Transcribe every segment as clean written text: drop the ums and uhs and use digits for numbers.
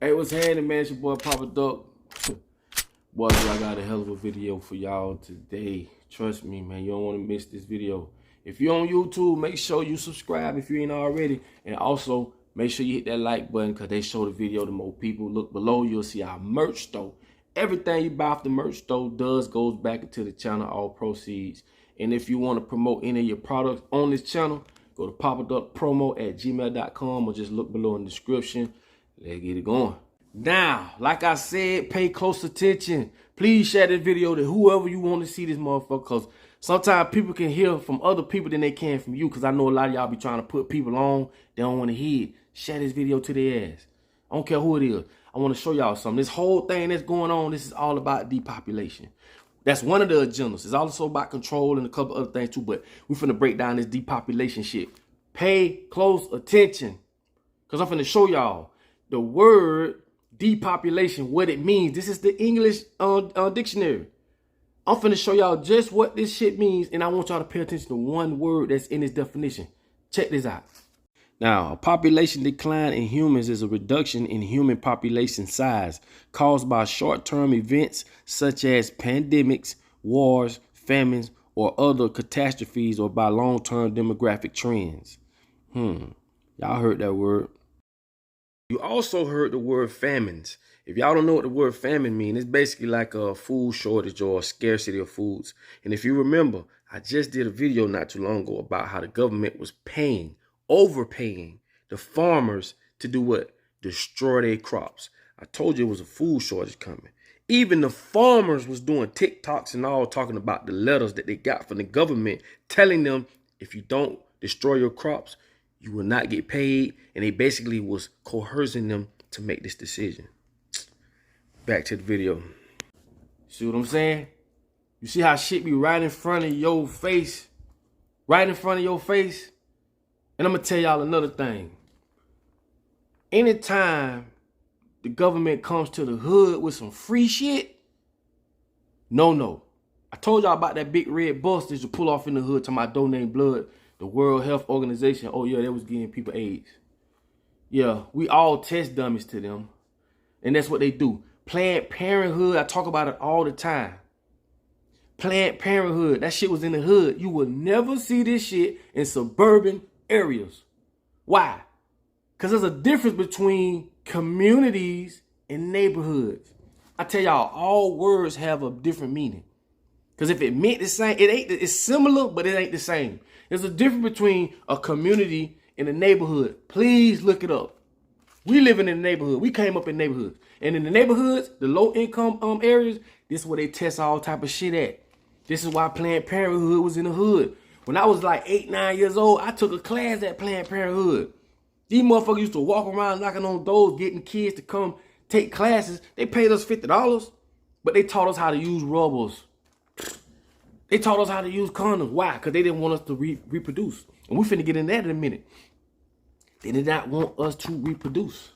Hey, what's happening, man? It's your boy Papa Duck. Boys, I got a hell of a video for y'all today. Trust me, man, you don't want to miss this video. If you're on YouTube, make sure you subscribe if you ain't already. And also, make sure you hit that like button because they show the video to more people. Look below, you'll see our merch store. Everything you buy off the merch store goes back into the channel, all proceeds. And if you want to promote any of your products on this channel, go to papaduckpromo@gmail.com or just look below in the description. Let's get it going. Now, like I said, pay close attention. Please share this video to whoever you want to see this motherfucker, because sometimes people can hear from other people than they can from you, because I know a lot of y'all be trying to put people on. They don't want to hear it. Share this video to their ass. I don't care who it is. I want to show y'all something. This whole thing that's going on, this is all about depopulation. That's one of the agendas. It's also about control and a couple other things too, but we finna break down this depopulation shit. Pay close attention, because I'm finna show y'all the word depopulation, what it means. This is the English dictionary. I'm finna show y'all just what this shit means, and I want y'all to pay attention to one word that's in this definition. Check this out. Now, a population decline in humans is a reduction in human population size caused by short-term events such as pandemics, wars, famines, or other catastrophes, or by long-term demographic trends. Y'all heard that word. You also heard the word famines. If y'all don't know what the word famine means, it's basically like a food shortage or a scarcity of foods. And if you remember, I just did a video not too long ago about how the government was overpaying the farmers to do what? Destroy their crops. I told you it was a food shortage coming. Even the farmers was doing TikToks and all, talking about the letters that they got from the government telling them, if you don't destroy your crops, you will not get paid. And they basically was coercing them to make this decision. Back to the video. See what I'm saying? You see how shit be right in front of your face? Right in front of your face? And I'm going to tell y'all another thing. Anytime the government comes to the hood with some free shit, no. I told y'all about that big red bus that you pull off in the hood to my donate blood. The World Health Organization, oh yeah, they was giving people AIDS. Yeah, we all test dummies to them. And that's what they do. Planned Parenthood, I talk about it all the time. Planned Parenthood, that shit was in the hood. You will never see this shit in suburban areas. Why? Because there's a difference between communities and neighborhoods. I tell y'all, all words have a different meaning. Because if it meant the same, it's similar, but it ain't the same. There's a difference between a community and a neighborhood. Please look it up. We live in a neighborhood. We came up in neighborhoods. And in the neighborhoods, the low income areas, this is where they test all type of shit at. This is why Planned Parenthood was in the hood. When I was like 8, 9 years old, I took a class at Planned Parenthood. These motherfuckers used to walk around knocking on doors, getting kids to come take classes. They paid us $50, but they taught us how to use rubbers. They taught us how to use condoms. Why? Because they didn't want us to reproduce. And we finna get in that in a minute. They did not want us to reproduce.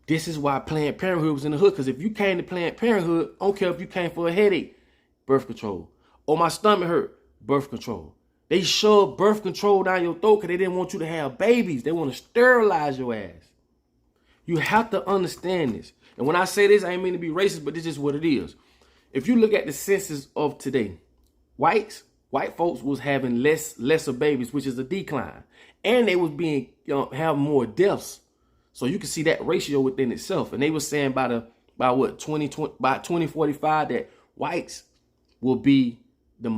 This is why Planned Parenthood was in the hood. Because if you came to Planned Parenthood, I don't care if you came for a headache, birth control. Or my stomach hurt, birth control. They shoved birth control down your throat because they didn't want you to have babies. They want to sterilize your ass. You have to understand this. And when I say this, I ain't mean to be racist, but this is what it is. If you look at the census of today, white folks was having lesser babies, which is a decline. And they was being, having more deaths. So you can see that ratio within itself. And they were saying by 2045 that whites will be the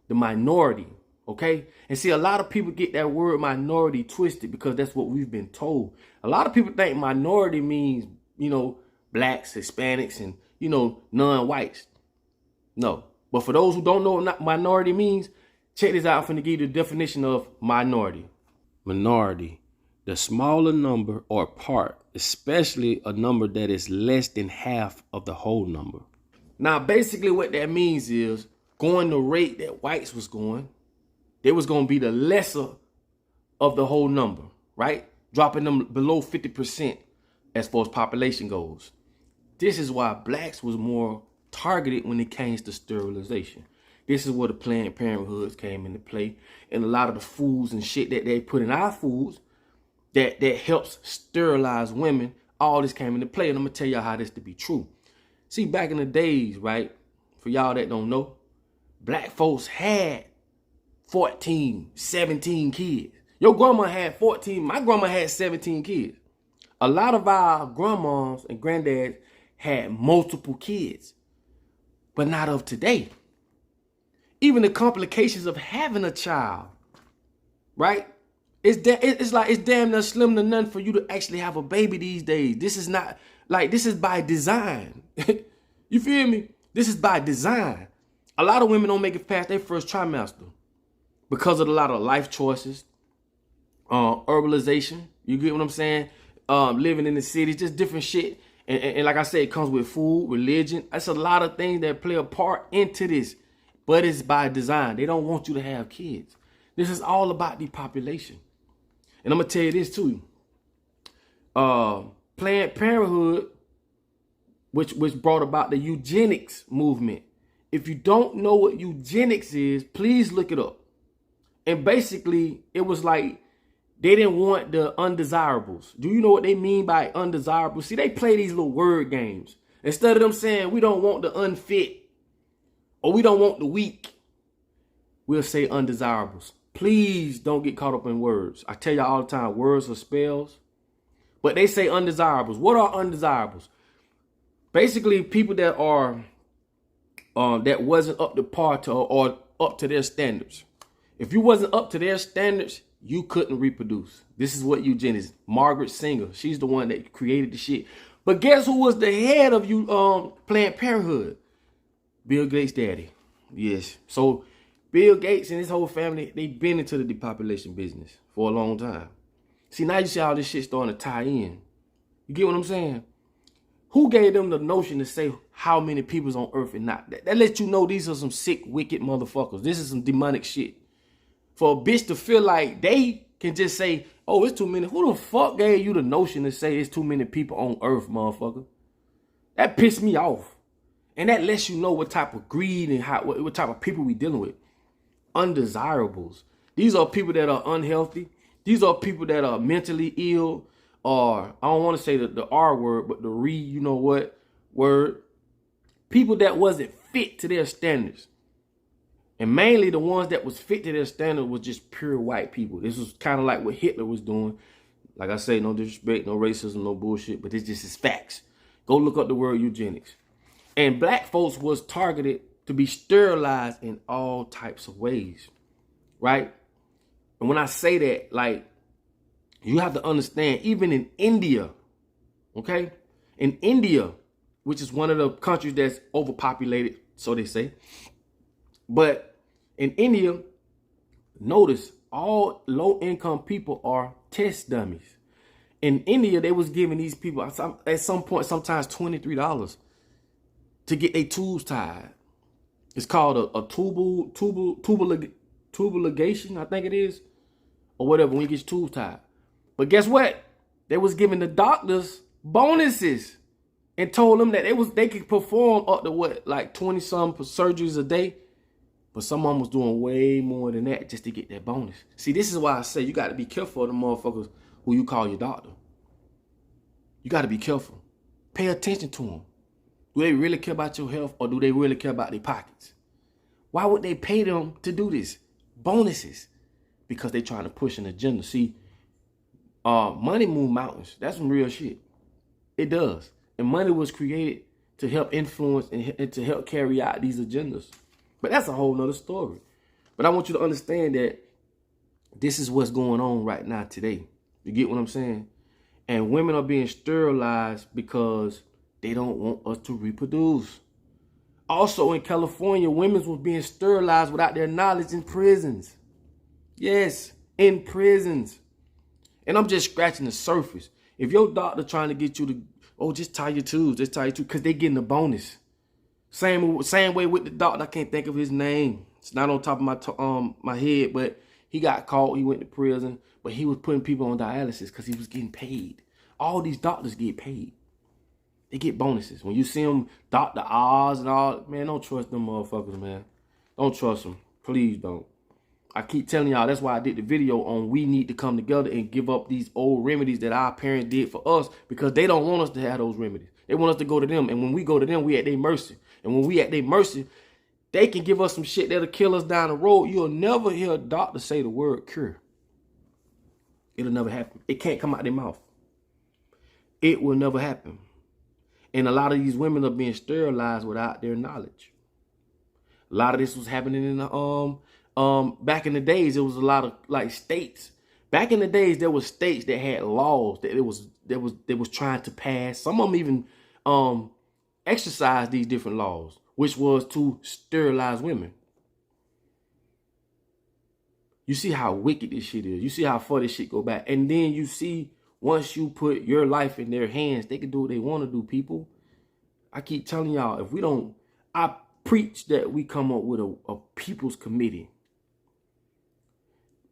minority, okay? And see, a lot of people get that word minority twisted because that's what we've been told. A lot of people think minority means, blacks, Hispanics, and, non-whites. No. But for those who don't know what minority means, check this out. I'm finna give you the definition of minority. Minority, the smaller number or part, especially a number that is less than half of the whole number. Now, basically what that means is going the rate that whites was going, they was going to be the lesser of the whole number, right? Dropping them below 50% as far as population goes. This is why blacks was more targeted when it came to sterilization. This is where the Planned Parenthoods came into play, and a lot of the foods and shit that they put in our foods that helps sterilize women all this came into play. And I'm going to tell y'all how this to be true. See, back in the days, right, for y'all that don't know, black folks had 14, 17 kids. Your grandma had 14. My grandma had 17 kids. A lot of our grandmas and granddads had multiple kids, but not of today. Even the complications of having a child, right? It's like it's damn near slim to none for you to actually have a baby these days. This is not like, this is by design. You feel me? This is by design. A lot of women don't make it past their first trimester because of a lot of life choices, urbanization. You get what I'm saying? Living in the city, just different shit. And like I said, it comes with food, religion. That's a lot of things that play a part into this, but it's by design. They don't want you to have kids. This is all about depopulation. And I'm going to tell you this too. Planned Parenthood, which brought about the eugenics movement. If you don't know what eugenics is, please look it up. And basically, it was like they didn't want the undesirables. Do you know what they mean by undesirables? See, they play these little word games. Instead of them saying, we don't want the unfit or we don't want the weak, we'll say undesirables. Please don't get caught up in words. I tell y'all all the time, words are spells. But they say undesirables. What are undesirables? Basically, people that are that wasn't up to par to, or up to their standards. If you wasn't up to their standards, you couldn't reproduce. This is what eugenics. Margaret Sanger, she's the one that created the shit. But guess who was the head of Planned Parenthood? Bill Gates' daddy. Yes. So Bill Gates and his whole family, they've been into the depopulation business for a long time. See, now you see how this shit starting to tie in. You get what I'm saying? Who gave them the notion to say how many people's on earth and not? That lets you know these are some sick, wicked motherfuckers. This is some demonic shit. For a bitch to feel like they can just say, oh, it's too many. Who the fuck gave you the notion to say it's too many people on earth, motherfucker? That pissed me off. And that lets you know what type of greed and what type of people we dealing with. Undesirables. These are people that are unhealthy. These are people that are mentally ill, or I don't want to say the R word, but the you know what word. People that wasn't fit to their standards. And mainly the ones that was fit to their standard was just pure white people. This was kind of like what Hitler was doing. Like I say, no disrespect, no racism, no bullshit, but this just is facts. Go look up the word eugenics. And black folks was targeted to be sterilized in all types of ways, right? And when I say that, like, you have to understand, even in India, okay? In India, which is one of the countries that's overpopulated, so they say. But in India, notice all low-income people are test dummies. In India, they was giving these people at some point, sometimes $23 to get their tubes tied. It's called a tubal ligation, I think it is, or whatever, when you get your tubes tied. But guess what? They was giving the doctors bonuses and told them that they could perform up to what, like 20-some surgeries a day. But someone was doing way more than that just to get that bonus. See, this is why I say you got to be careful of the motherfuckers who you call your doctor. You got to be careful. Pay attention to them. Do they really care about your health, or do they really care about their pockets? Why would they pay them to do this? Bonuses. Because they trying to push an agenda. See, money move mountains. That's some real shit. It does. And money was created to help influence and to help carry out these agendas. But that's a whole nother story. But I want you to understand that this is what's going on right now today. You get what I'm saying? And women are being sterilized because they don't want us to reproduce. Also in California, women were being sterilized without their knowledge in prisons. Yes, in prisons. And I'm just scratching the surface. If your doctor trying to get you to, oh, just tie your tubes, because they getting a bonus. Same way with the doctor. I can't think of his name. It's not on top of my head, but he got caught. He went to prison, but he was putting people on dialysis because he was getting paid. All these doctors get paid. They get bonuses. When you see them, Dr. Oz and all, man, don't trust them motherfuckers, man. Don't trust them. Please don't. I keep telling y'all, that's why I did the video on we need to come together and give up these old remedies that our parents did for us, because they don't want us to have those remedies. They want us to go to them. And when we go to them, we at their mercy. And when we at their mercy, they can give us some shit that'll kill us down the road. You'll never hear a doctor say the word cure. It'll never happen. It can't come out their mouth. It will never happen. And a lot of these women are being sterilized without their knowledge. A lot of this was happening in the back in the days. It was a lot of like states. Back in the days, there was states that had laws that they was trying to pass. Some of them even exercised these different laws, which was to sterilize women. You see how wicked this shit is. You see how far this shit go back. And then you see, once you put your life in their hands, they can do what they want to do, people. I keep telling y'all, if we don't, I preach that we come up with a people's committee.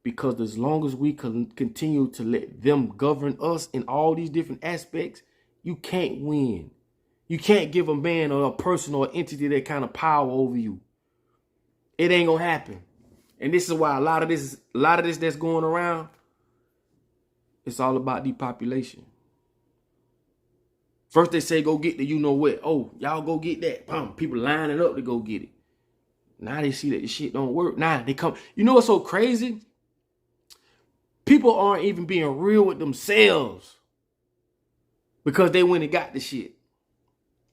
Because as long as we continue to let them govern us in all these different aspects, you can't win. You can't give a man or a person or an entity that kind of power over you. It ain't gonna happen. And this is why a lot of this that's going around, it's all about depopulation. First they say go get the you know what. Oh, y'all go get that. Boom. People lining up to go get it. Now they see that the shit don't work. Now they come. You know what's so crazy? People aren't even being real with themselves because they went and got the shit.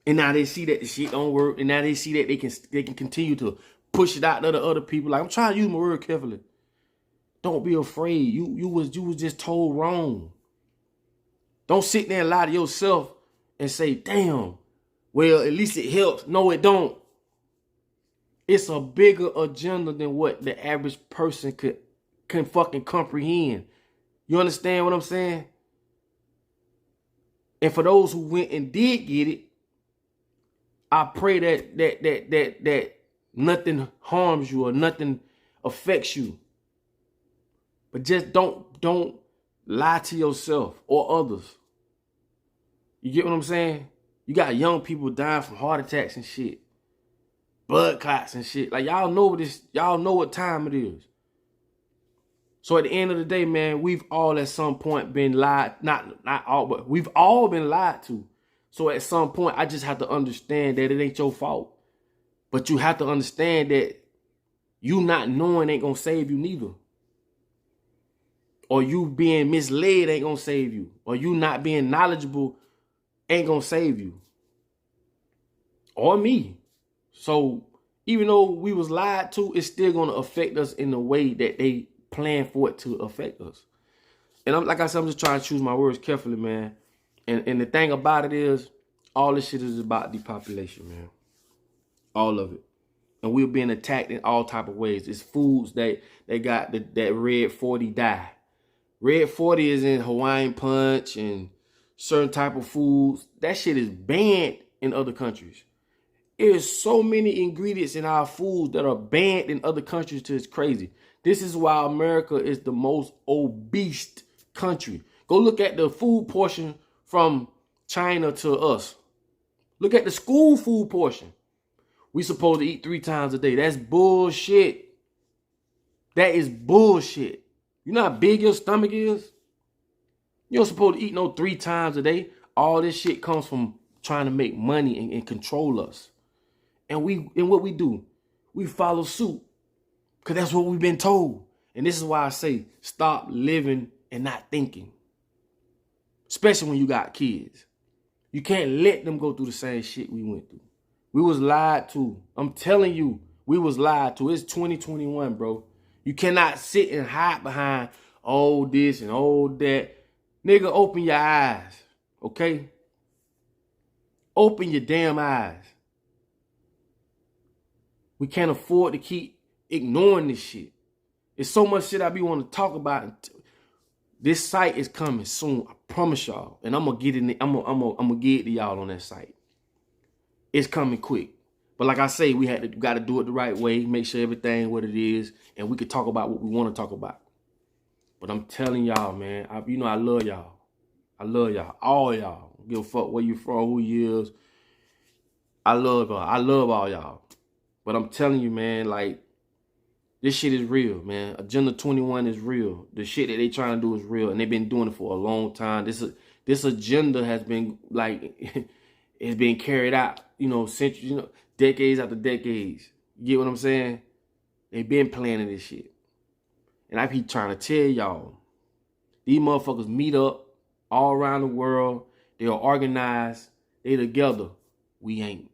And now they see that the shit don't work. And now they see that they can continue to push it out to the other people. Like, I'm trying to use my word carefully. Don't be afraid. You was just told wrong. Don't sit there and lie to yourself and say, damn, well, at least it helps. No, it don't. It's a bigger agenda than what the average person can fucking comprehend. You understand what I'm saying? And for those who went and did get it, I pray that nothing harms you or nothing affects you. But just don't lie to yourself or others. You get what I'm saying? You got young people dying from heart attacks and shit. Blood clots and shit. Like, y'all know this. Y'all know what time it is. So at the end of the day, man, we've all at some point been lied. Not all, but we've all been lied to. So at some point, I just have to understand that it ain't your fault. But you have to understand that you not knowing ain't gonna save you neither. Or you being misled ain't gonna save you. Or you not being knowledgeable ain't gonna save you. Or me. So even though we was lied to, it's still gonna affect us in the way that they plan for it to affect us. And like I said, I'm just trying to choose my words carefully, man. And the thing about it is, all this shit is about depopulation, man. All of it. And we're being attacked in all type of ways. It's foods they got that red 40 dye. Red 40 is in Hawaiian punch and certain type of foods. That shit is banned in other countries. There's so many ingredients in our foods that are banned in other countries till it's crazy. This is why America is the most obese country. Go look at the food portion from China to us. Look at the school food portion. We supposed to eat 3 times a day. That's bullshit. That is bullshit. You know how big your stomach is? You're supposed to eat no 3 times a day. All this shit comes from trying to make money and control us. And what we do, we follow suit. Because that's what we've been told. And this is why I say, stop living and not thinking. Especially when you got kids. You can't let them go through the same shit we went through. We was lied to. I'm telling you, we was lied to. It's 2021, bro. You cannot sit and hide behind all this and all that. Nigga, open your eyes, okay? Open your damn eyes. We can't afford to keep ignoring this shit. There's so much shit I be wanting to talk about. This site is coming soon. I promise y'all. And I'm gonna get in. I'm gonna get to y'all on that site. It's coming quick. But like I say, we got to do it the right way. Make sure everything what it is, and we can talk about what we want to talk about. But I'm telling y'all, man. I love y'all. I love y'all. All y'all. Don't give a fuck where you from, who you is. I love y'all. I love all y'all. But I'm telling you, man, like, This shit is real, man. Agenda 21 is real. The shit that they trying to do is real, and they've been doing it for a long time. This agenda has been like it's been carried out, centuries, decades after decades. You get what I'm saying? They've been planning this shit. And I keep trying to tell y'all, these motherfuckers meet up all around the world. They are organized. They together. We ain't.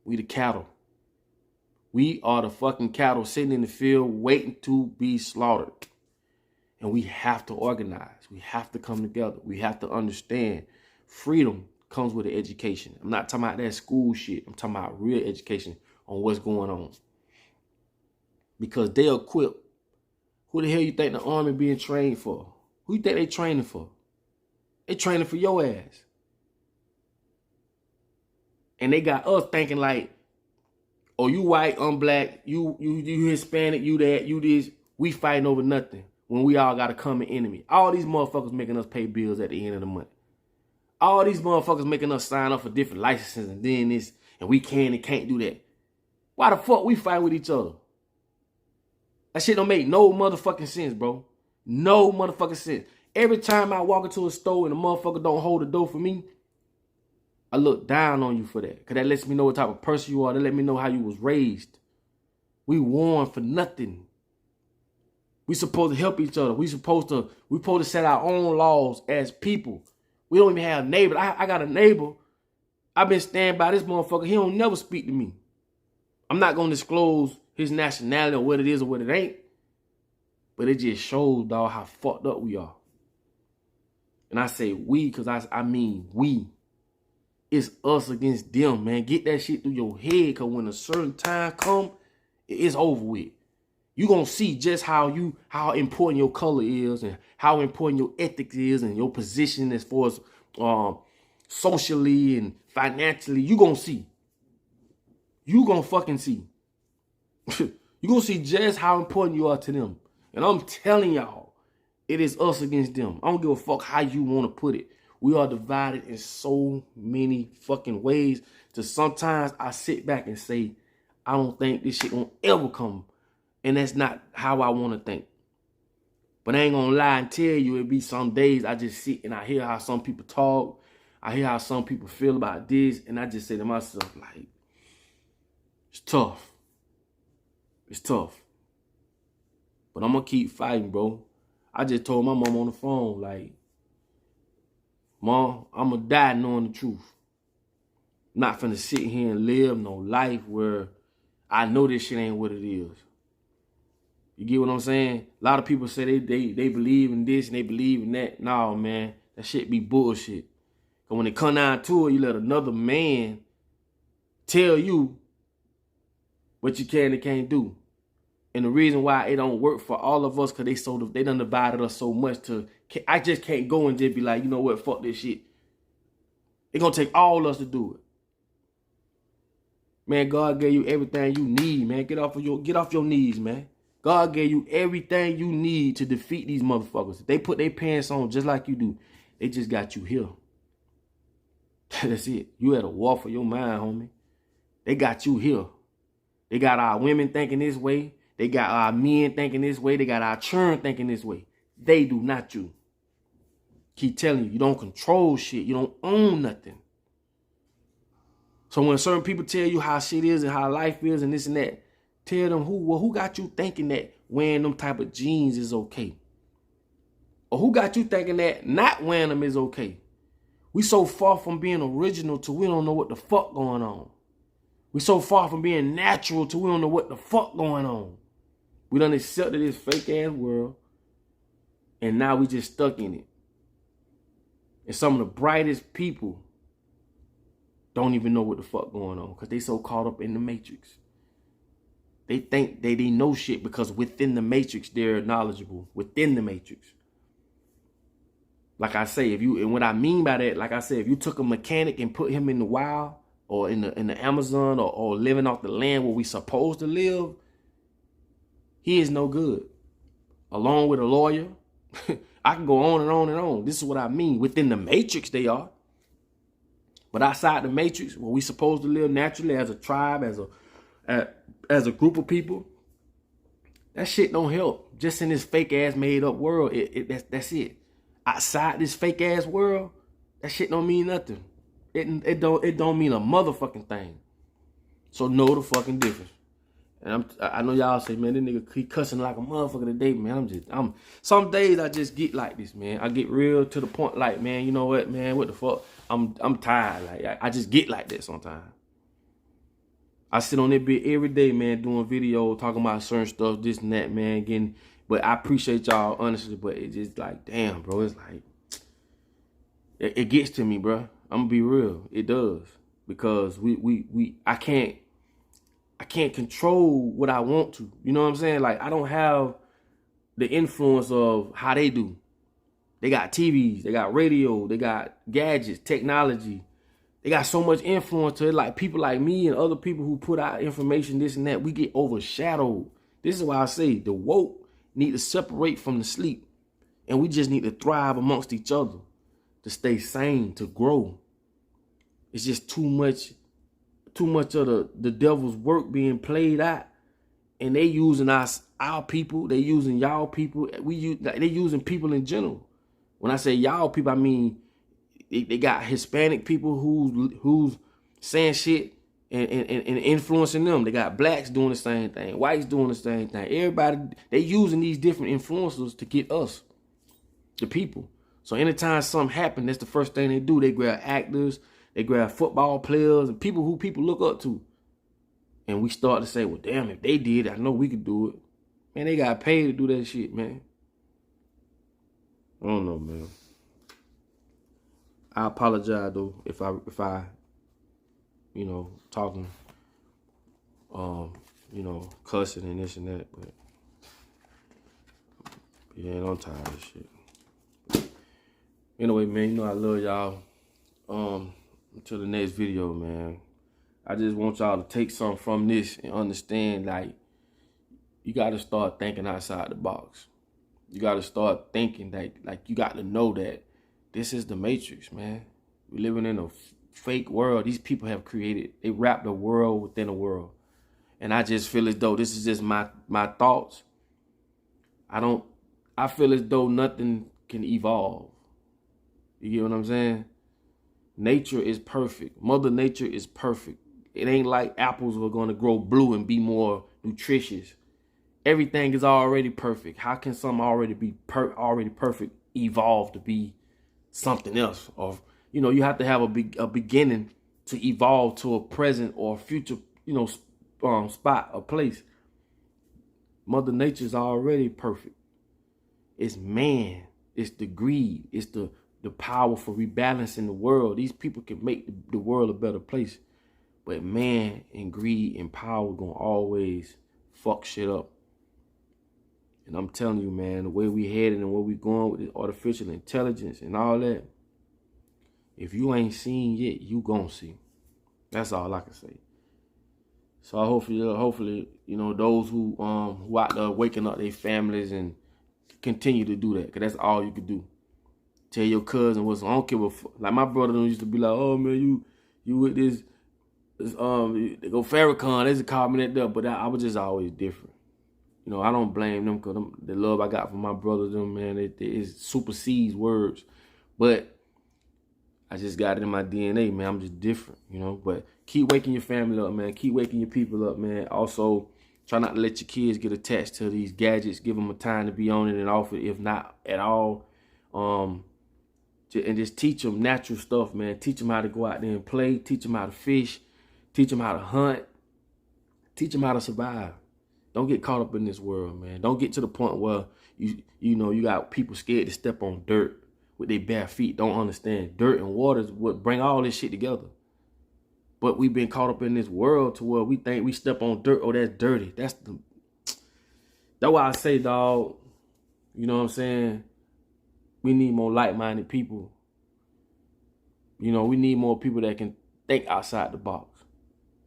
We the cattle. We are the fucking cattle sitting in the field waiting to be slaughtered. And we have to organize. We have to come together. We have to understand freedom comes with an education. I'm not talking about that school shit. I'm talking about real education on what's going on. Because they're equipped. Who the hell you think the army being trained for? Who you think they training for? They training for your ass. And they got us thinking like, oh, you white, I'm black, you Hispanic, you that, you this. We fighting over nothing when we all got a common enemy. All these motherfuckers making us pay bills at the end of the month. All these motherfuckers making us sign up for different licenses and then this, and we can and can't do that. Why the fuck we fight with each other? That shit don't make no motherfucking sense, bro. No motherfucking sense. Every time I walk into a store and a motherfucker don't hold the door for me, I look down on you for that. Because that lets me know what type of person you are. That let me know how you was raised. We warn for nothing. We supposed to help each other. We supposed to set our own laws as people. We don't even have neighbors. I got a neighbor. I've been standing by this motherfucker. He don't never speak to me. I'm not going to disclose his nationality or what it is or what it ain't. But it just shows, dog, how fucked up we are. And I say we because I mean we. It's us against them, man. Get that shit through your head, because when a certain time come, it's over with. You gonna see just how important your color is and how important your ethics is and your position as far as socially and financially. You gonna see. You gonna fucking see. You gonna see just how important you are to them. And I'm telling y'all, it is us against them. I don't give a fuck how you want to put it. We are divided in so many fucking ways to sometimes I sit back and say, I don't think this shit gonna ever come. And that's not how I want to think. But I ain't gonna lie and tell you, it be some days I just sit and I hear how some people talk. I hear how some people feel about this. And I just say to myself, like, it's tough. It's tough. But I'm gonna keep fighting, bro. I just told my mom on the phone, like, Mom, I'm gonna die knowing the truth. Not finna sit here and live no life where I know this shit ain't what it is. You get what I'm saying? A lot of people say they believe in this and they believe in that. No, man, that shit be bullshit. Cause when it come down to it, you let another man tell you what you can and can't do. And the reason why it don't work for all of us, cause they done divided us so much to, I just can't go and just be like, you know what, fuck this shit. It's gonna take all of us to do it. Man, God gave you everything you need, man. Get off your knees, man. God gave you everything you need to defeat these motherfuckers. They put their pants on just like you do. They just got you here. That's it. You at a war for your mind, homie. They got you here. They got our women thinking this way. They got our men thinking this way. They got our children thinking this way. They do, not you. Keep telling you, you don't control shit. You don't own nothing. So when certain people tell you how shit is and how life is and this and that, tell them who got you thinking that wearing them type of jeans is okay? Or who got you thinking that not wearing them is okay? We so far from being original to we don't know what the fuck going on. We so far from being natural to we don't know what the fuck going on. We done accepted this fake ass world, and now we just stuck in it. And some of the brightest people don't even know what the fuck going on because they so caught up in the matrix. They think they know shit because within the matrix they're knowledgeable. Within the matrix. Like I say, and what I mean by that, like I said, if you took a mechanic and put him in the wild or in the Amazon or living off the land where we supposed to live, he is no good. Along with a lawyer, I can go on and on and on. This is what I mean. Within the matrix, they are. But outside the matrix, where we supposed to live naturally as a tribe, as a group of people, That shit don't help. Just in this fake ass made up world, that's it. Outside this fake ass world, that shit don't mean nothing. It don't mean a motherfucking thing. So know the fucking difference. And I know y'all say, man, this nigga he cussing like a motherfucker today, man. Some days I just get like this, man. I get real to the point, like, man, you know what, man, what the fuck? I'm tired. Like I just get like that sometimes. I sit on that bit every day, man, doing videos, talking about certain stuff, this and that, man. But I appreciate y'all honestly, but it's just like, damn, bro, it's like it gets to me, bro. I'm gonna be real. It does. Because I can't control what I want to. You know what I'm saying? Like, I don't have the influence of how they do. They got TVs, they got radio, they got gadgets, technology. They got so much influence to it. Like, people like me and other people who put out information, this and that, we get overshadowed. This is why I say the woke need to separate from the sleep. And we just need to thrive amongst each other to stay sane, to grow. It's just too much of the devil's work being played out, and they using our people, they using y'all people, they using people in general. When I say y'all people, I mean they got Hispanic people who's saying shit and influencing them. They got blacks doing the same thing, whites doing the same thing. Everybody, they using these different influencers to get us, the people. So anytime something happens, that's the first thing they do. They grab actors, they grab football players and people who people look up to. And we start to say, well, damn, if they did, I know we could do it. Man, they got paid to do that shit, man. I don't know, man. I apologize, though, if I, you know, talking, you know, cussing and this and that. But, yeah, I'm tired of this shit. Anyway, man, you know I love y'all. Until the next video, man. I just want y'all to take something from this and understand, like, you got to start thinking outside the box. You got to start thinking that, like, you got to know that this is the Matrix, man. We're living in a fake world. These people have created, they wrapped a world within a world. And I just feel as though this is just my thoughts. I feel as though nothing can evolve. You get what I'm saying? Nature is perfect. Mother Nature is perfect. It ain't like apples are going to grow blue and be more nutritious. Everything is already perfect. How can something already be already perfect evolve to be something else? Or, you know, you have to have a beginning to evolve to a present or future, you know, spot or place. Mother Nature is already perfect. It's man. It's the greed. It's the power for rebalancing the world. These people can make the world a better place. But man and greed and power gonna always fuck shit up. And I'm telling you, man, the way we headed and where we going with this artificial intelligence and all that, if you ain't seen yet, you gonna see. That's all I can say. So hopefully, you know, those who out there waking up their families and continue to do that, because that's all you can do. Tell your cousin what's, I don't care what, like my brother used to be like, oh man, you with this they go Farrakhan, they just call me that there, but I was just always different. You know, I don't blame them, because the love I got from my brothers, them, man, it supersedes words. But I just got it in my DNA, man. I'm just different, you know. But keep waking your family up, man. Keep waking your people up, man. Also, try not to let your kids get attached to these gadgets. Give them a time to be on it and off it, if not at all. And just teach them natural stuff, man. Teach them how to go out there and play. Teach them how to fish. Teach them how to hunt. Teach them how to survive. Don't get caught up in this world, man. Don't get to the point where you know you got people scared to step on dirt with their bare feet. Don't understand. Dirt and water is what bring all this shit together. But we've been caught up in this world to where we think we step on dirt, oh, that's dirty. That's why I say, dog, you know what I'm saying? We need more like-minded people. You know, we need more people that can think outside the box.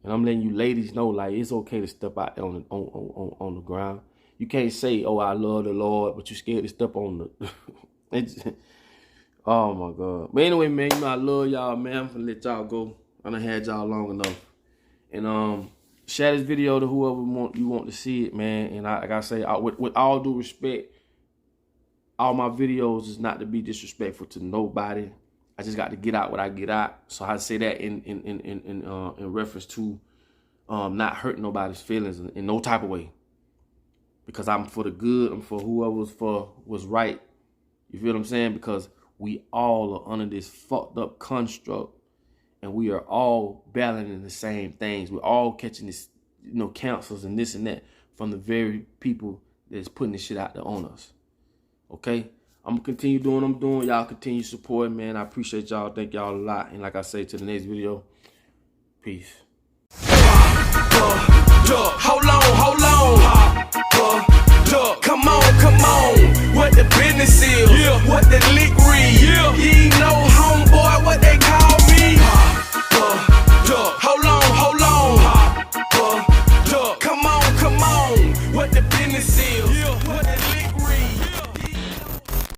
And I'm letting you ladies know, like, it's okay to step out there on the ground. You can't say, oh, I love the Lord, but you're scared to step on the... Oh, my God. But anyway, man, you know I love y'all, man. I'm going to let y'all go. I done had y'all long enough. And Share this video to whoever you want to see it, man. And like I say, with all due respect, all my videos is not to be disrespectful to nobody. I just got to get out what I get out. So I say that in reference to not hurting nobody's feelings in no type of way. Because I'm for the good. I'm for whoever was right. You feel what I'm saying? Because we all are under this fucked up construct. And we are all battling the same things. We're all catching this, counsels and this and that from the very people that's putting this shit out there on us. Okay? I'm going to continue doing what I'm doing. Y'all continue supporting, man. I appreciate y'all. Thank y'all a lot. And like I say, to the next video, peace. Hold on. Come on. What the business is. What the